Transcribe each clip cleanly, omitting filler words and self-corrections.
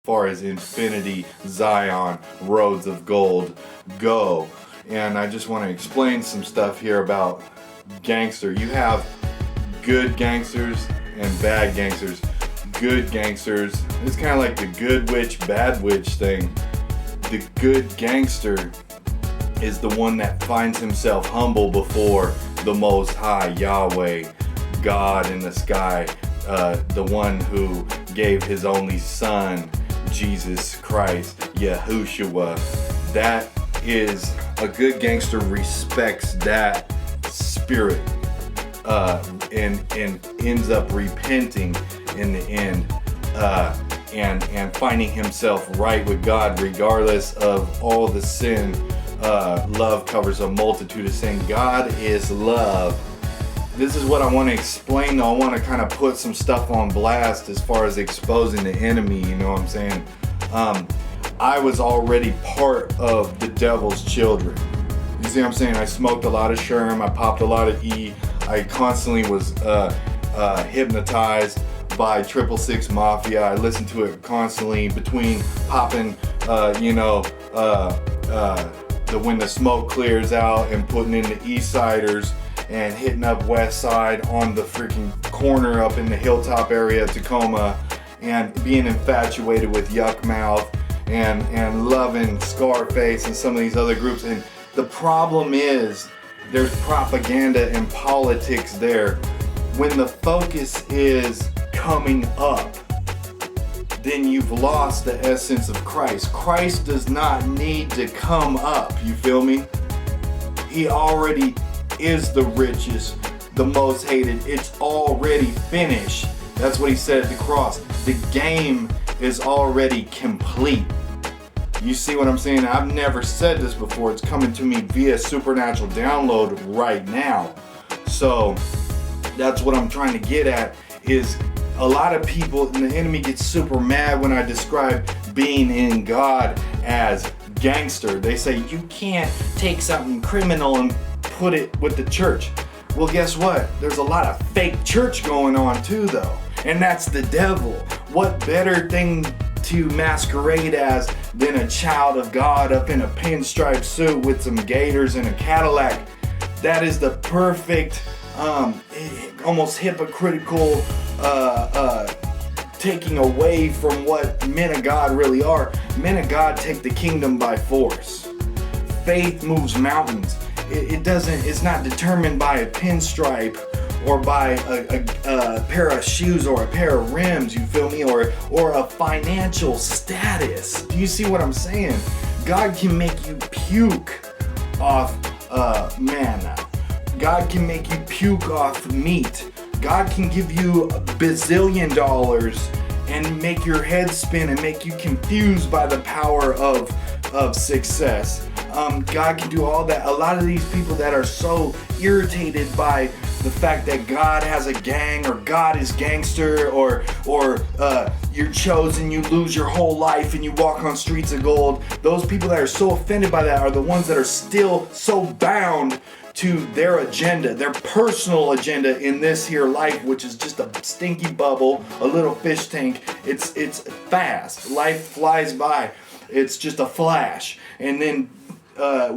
far as infinity, Zion, roads of gold go. And I just want to explain some stuff here about gangster. You have good gangsters and bad gangsters. Good gangsters, it's kind of like the good witch, bad witch thing. The good gangster is the one that finds himself humble before the Most High, Yahweh, God in the sky, the one who gave his only son, Jesus Christ, Yahushua. That is, a good gangster respects that spirit and ends up repenting in the end and finding himself right with God regardless of all the sin. Love covers a multitude of sin. God is love. This is what I want to explain though. I want to kind of put some stuff on blast as far as exposing the enemy, you know what I'm saying? I was already part of the devil's children. You see what I'm saying? I smoked a lot of Sherm, I popped a lot of E, I constantly was hypnotized by 666 Mafia. I listened to it constantly between popping, when the smoke clears out and putting in the East Siders and hitting up West Side on the freaking corner up in the Hilltop area of Tacoma and being infatuated with Yuck Mouth and loving Scarface and some of these other groups. And the problem is there's propaganda and politics there. When the focus is coming up, then you've lost the essence of Christ. Christ does not need to come up, you feel me? He already is the richest, the most hated. It's already finished. That's what he said at the cross. The game is already complete. You see what I'm saying? I've never said this before. It's coming to me via supernatural download right now. So that's what I'm trying to get at, is a lot of people, and the enemy gets super mad when I describe being in God as gangster. They say you can't take something criminal and put it with the church. Well, guess what? There's a lot of fake church going on too though, and that's the devil. What better thing to masquerade as than a child of God up in a pinstripe suit with some gaiters and a Cadillac? That is the perfect almost hypocritical taking away from what men of God really are. Men of God take the kingdom by force. Faith moves mountains. It's not determined by a pinstripe or by a pair of shoes or a pair of rims, you feel me, or a financial status. Do you see what I'm saying? God can make you puke off manna. God can make you puke off meat. God can give you a bazillion dollars and make your head spin and make you confused by the power of success. God can do all that. A lot of these people that are so irritated by the fact that God has a gang or God is gangster or you're chosen, you lose your whole life and you walk on streets of gold. Those people that are so offended by that are the ones that are still so bound to their agenda, their personal agenda in this here life, which is just a stinky bubble, a little fish tank. It's fast. Life flies by. It's just a flash. And then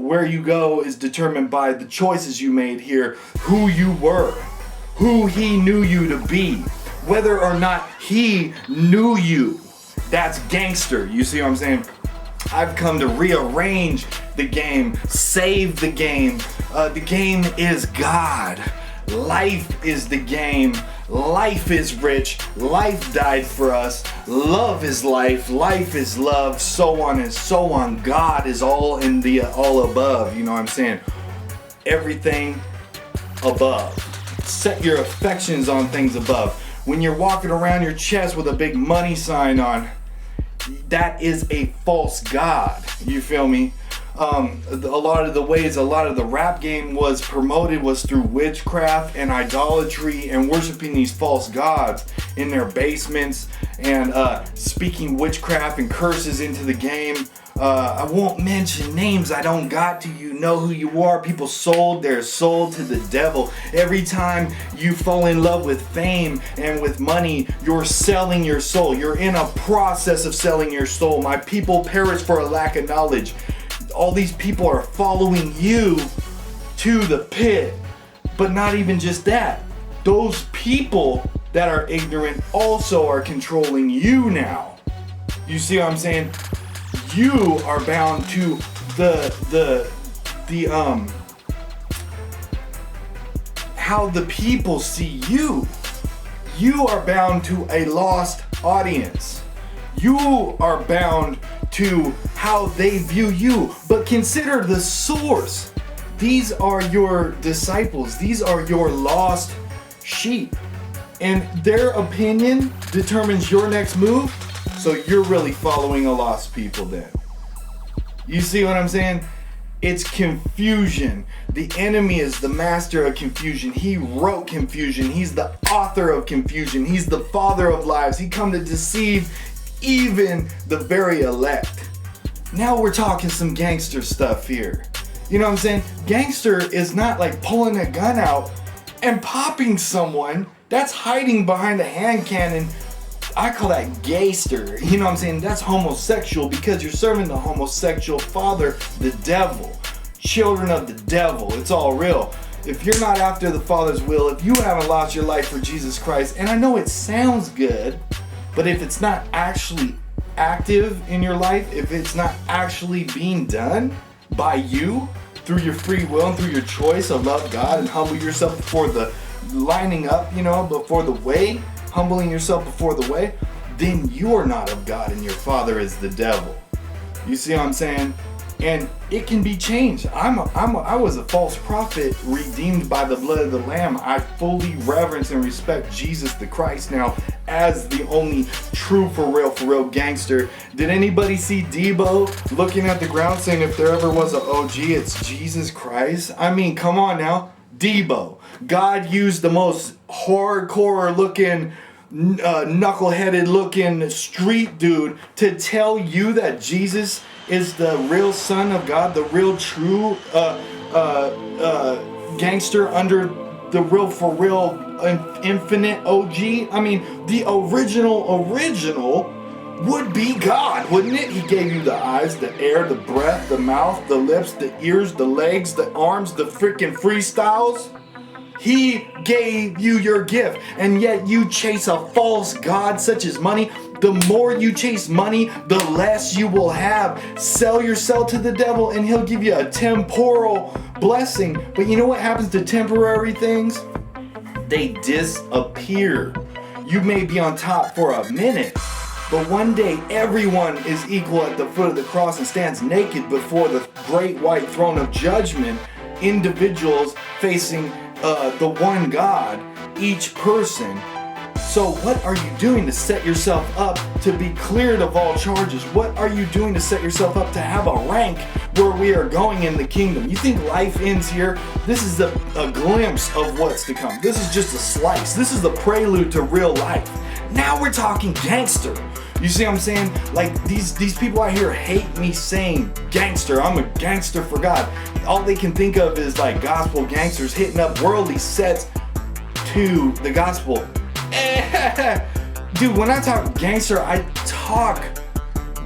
where you go is determined by the choices you made here, who you were, who he knew you to be, whether or not he knew you. That's gangster. You see what I'm saying? I've come to rearrange the game, save the game. The game is God. Life is the game. Life is rich. Life died for us. Love is life. Life is love. So on and so on. God is all in the all above. You know what I'm saying? Everything above. Set your affections on things above. When you're walking around your chest with a big money sign on, that is a false god. You feel me? A lot of the ways a lot of the rap game was promoted was through witchcraft and idolatry and worshiping these false gods in their basements and speaking witchcraft and curses into the game. I won't mention names, I don't got to. You know who you are. People sold their soul to the devil. Every time you fall in love with fame and with money, you're selling your soul. You're in a process of selling your soul. My people perish for a lack of knowledge. All these people are following you to the pit. But not even just that. Those people that are ignorant also are controlling you now. You see what I'm saying? You are bound to how the people see you. You are bound to a lost audience. You are bound to how they view you. But consider the source. These are your disciples. These are your lost sheep. And their opinion determines your next move. So you're really following a lost people then. You see what I'm saying? It's confusion. The enemy is the master of confusion. He wrote confusion. He's the author of confusion. He's the father of lies. He come to deceive even the very elect. Now we're talking some gangster stuff here. You know what I'm saying? Gangster is not like pulling a gun out and popping someone. That's hiding behind a hand cannon. I call that gayster. You know what I'm saying? That's homosexual because you're serving the homosexual father, the devil. Children of the devil. It's all real. If you're not after the Father's will, if you haven't lost your life for Jesus Christ, and I know it sounds good, but if it's not actually active in your life, if it's not actually being done by you through your free will and through your choice to love God and humble yourself before the lining up, before the way, humbling yourself before the way, then you are not of God and your father is the devil. You see what I'm saying? And it can be changed. I was a false prophet redeemed by the blood of the Lamb. I fully reverence and respect Jesus the Christ now as the only true for real gangster. Did anybody see Debo looking at the ground saying if there ever was an OG, it's Jesus Christ? I mean, come on now. Debo. God used the most hardcore looking, knuckleheaded looking street dude to tell you that Jesus is the real son of God, the real true gangster under the real for real infinite OG. I mean, the original would be God, wouldn't it? He gave you the eyes, the air, the breath, the mouth, the lips, the ears, the legs, the arms, the freaking freestyles. He gave you your gift, and yet you chase a false god such as money. The more you chase money, the less you will have. Sell yourself to the devil and he'll give you a temporal blessing. But you know what happens to temporary things? They disappear. You may be on top for a minute, but one day everyone is equal at the foot of the cross and stands naked before the great white throne of judgment. Individuals facing the one God, each person. So what are you doing to set yourself up to be cleared of all charges? What are you doing to set yourself up to have a rank where we are going in the kingdom? You think life ends here? This is a glimpse of what's to come. This is just a slice. This is the prelude to real life. Now we're talking gangster. You see what I'm saying? Like these people out here hate me saying gangster. I'm a gangster for God. All they can think of is like gospel gangsters hitting up worldly sets to the gospel. Dude, when I talk gangster, I talk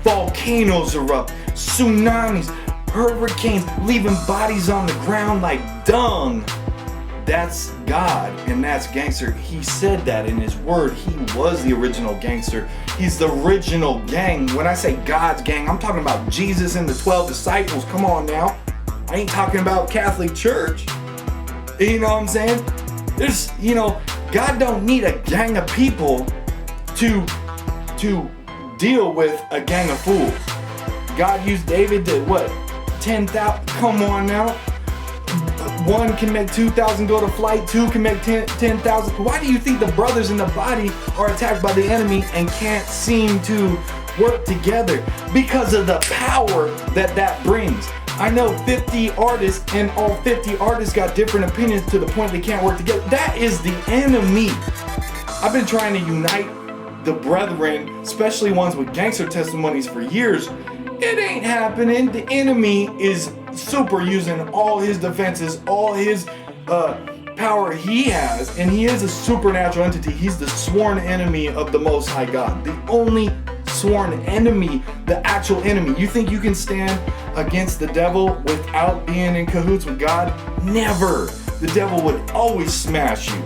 volcanoes erupt, tsunamis, hurricanes, leaving bodies on the ground like dung. That's God and that's gangster. He said that in his word. He was the original gangster. He's the original gang. When I say God's gang, I'm talking about Jesus and the 12 disciples. Come on now. I ain't talking about Catholic Church. You know what I'm saying? There's, God don't need a gang of people to deal with a gang of fools. God used David to what? 10,000? Come on now. One can make 2,000 go to flight, two can make 10,000. Why do you think the brothers in the body are attacked by the enemy and can't seem to work together? Because of the power that brings. I know 50 artists and all 50 artists got different opinions to the point they can't work together. That is the enemy. I've been trying to unite the brethren, especially ones with gangster testimonies, for years. It ain't happening. The enemy is super using all his defenses, all his power he has, and he is a supernatural entity. He's the sworn enemy of the Most High God. The only sworn enemy, the actual enemy. You think you can stand against the devil without being in cahoots with God? Never. The devil would always smash you.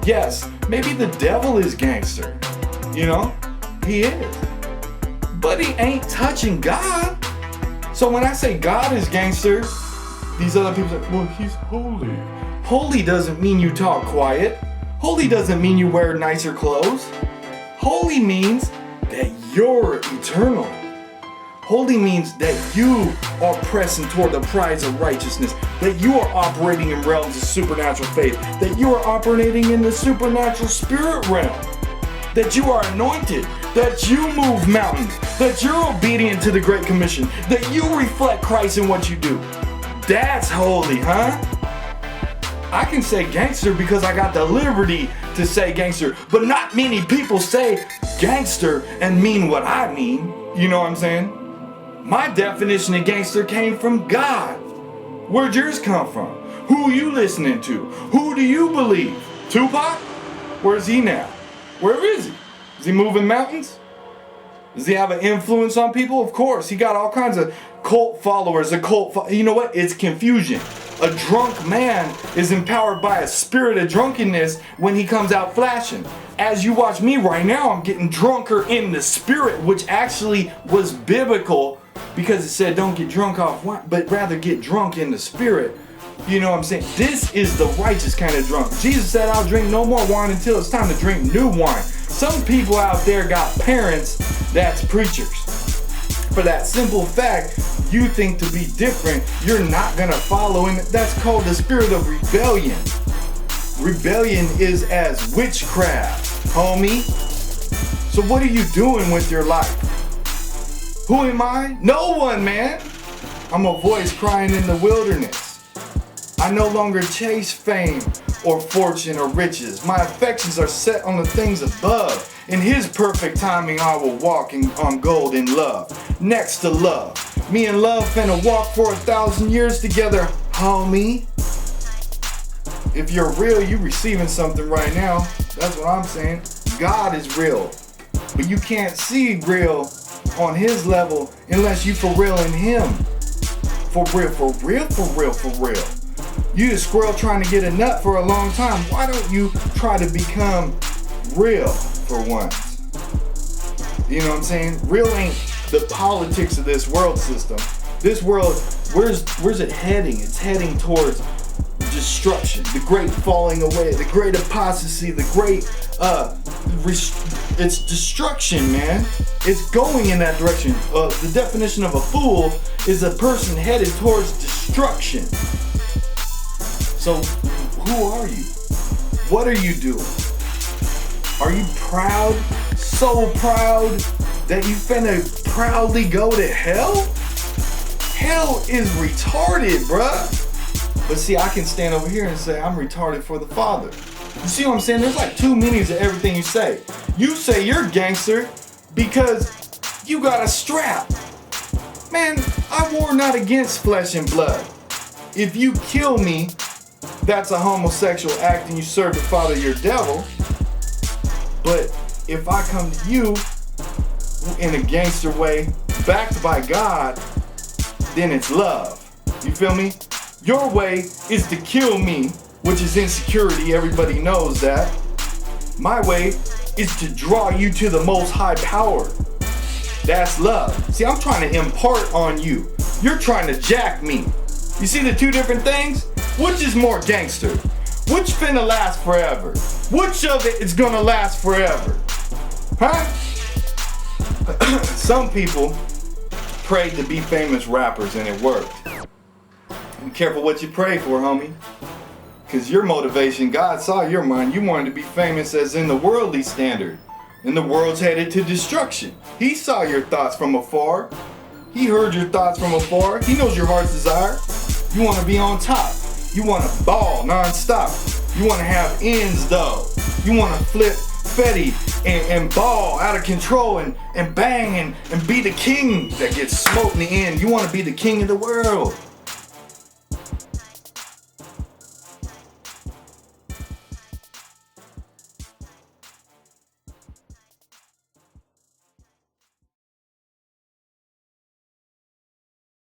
Yes, maybe the devil is gangster. You know, he is. But he ain't touching God. So when I say God is gangster, these other people say, well, he's holy. Holy doesn't mean you talk quiet. Holy doesn't mean you wear nicer clothes. Holy means that you're eternal. Holy means that you are pressing toward the prize of righteousness, that you are operating in realms of supernatural faith, that you are operating in the supernatural spirit realm, that you are anointed, that you move mountains, that you're obedient to the Great Commission, that you reflect Christ in what you do. That's holy, huh? I can say gangster because I got the liberty to say gangster, but not many people say gangster and mean what I mean. You know what I'm saying? My definition of gangster came from God. Where'd yours come from? Who you listening to? Who do you believe? Tupac? Where's he now? Where is he? Is he moving mountains? Does he have an influence on people? Of course. He got all kinds of cult followers. You know what? It's confusion. A drunk man is empowered by a spirit of drunkenness when he comes out flashing. As you watch me right now, I'm getting drunker in the spirit, which actually was biblical because it said don't get drunk off wine, but rather get drunk in the spirit. You know what I'm saying? This is the righteous kind of drunk. Jesus said, I'll drink no more wine until it's time to drink new wine. Some people out there got parents that's preachers. For that simple fact, you think to be different, you're not gonna follow, and that's called the spirit of rebellion. Rebellion is as witchcraft, homie. So what are you doing with your life? Who am I? No one, man. I'm a voice crying in the wilderness. I no longer chase fame or fortune or riches. My affections are set on the things above. In his perfect timing, I will walk on gold in love. Next to love. Me and love finna walk for 1,000 years together, homie. If you're real, you receiving something right now. That's what I'm saying. God is real. But you can't see real on his level unless you for real in him. For real, for real, for real, for real. You the squirrel trying to get a nut for a long time. Why don't you try to become real for once? You know what I'm saying? Real ain't the politics of this world system. This world, where's it heading? It's heading towards destruction, the great falling away, the great apostasy, the great it's destruction, man. It's going in that direction. The definition of a fool is a person headed towards destruction. So who are you? What are you doing? Are you proud? So proud that you finna proudly go to hell? Hell is retarded, bruh. But see, I can stand over here and say I'm retarded for the Father. You see what I'm saying? There's like two meanings of everything you say. You say you're gangster because you got a strap. Man, I war not against flesh and blood. If you kill me, that's a homosexual act and you serve the Father your devil. But if I come to you in a gangster way, backed by God, then it's love. You feel me? Your way is to kill me, which is insecurity, everybody knows that. My way is to draw you to the most high power. That's love. See, I'm trying to impart on you. You're trying to jack me. You see the two different things? Which is more gangster? Which finna last forever? Which of it is gonna last forever? Huh? Some people prayed to be famous rappers and it worked. Be careful what you pray for, homie. Because your motivation, God saw your mind. You wanted to be famous as in the worldly standard. And the world's headed to destruction. He saw your thoughts from afar. He heard your thoughts from afar. He knows your heart's desire. You want to be on top. You want to ball non-stop. You want to have ends though. You want to flip Fetty and ball out of control and bang and be the king that gets smoked in the end. You want to be the king of the world.